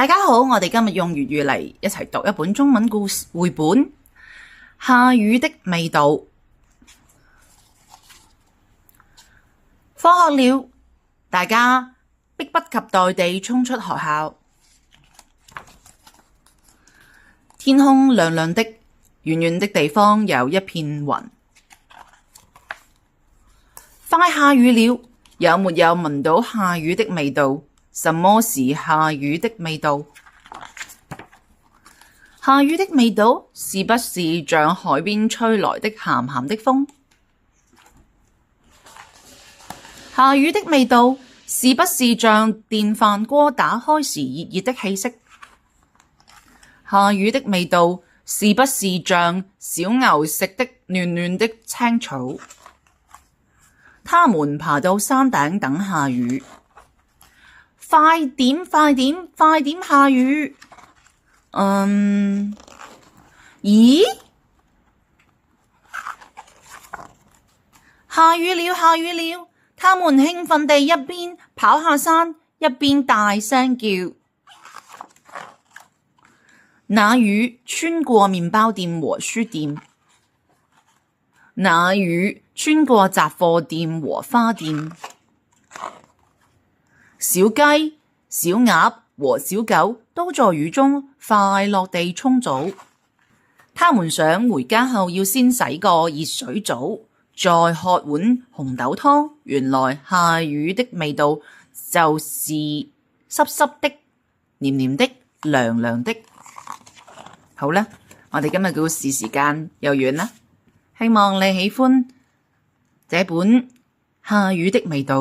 大家好，我哋今日用粵語嚟一齊讀一本中文故事繪本《下雨的味道》。放學了，大家迫不及待地衝出學校。天空亮亮的，遠遠的地方有一片雲。快下雨了，有沒有聞到下雨的味道？什麼是下雨的味道？下雨的味道是不是像海邊吹來的鹹鹹的風？下雨的味道是不是像電飯鍋打開時熱熱的氣息？下雨的味道是不是像小牛食的嫩嫩的青草？他們爬到山頂等下雨。快點，快點，快點下雨！咦？下雨了，下雨了！他們興奮地一邊跑下山，一邊大聲叫。那雨穿過麵包店和書店，那雨穿過雜貨店和花店。小雞、小鴨和小狗都在雨中快樂地沖澡。他們想回家後要先洗個熱水澡，再喝碗紅豆湯。原來下雨的味道就是濕濕的、黏黏的、涼涼的。好啦，我哋今日嘅故事時間又完啦，希望你喜歡這本《下雨的味道》。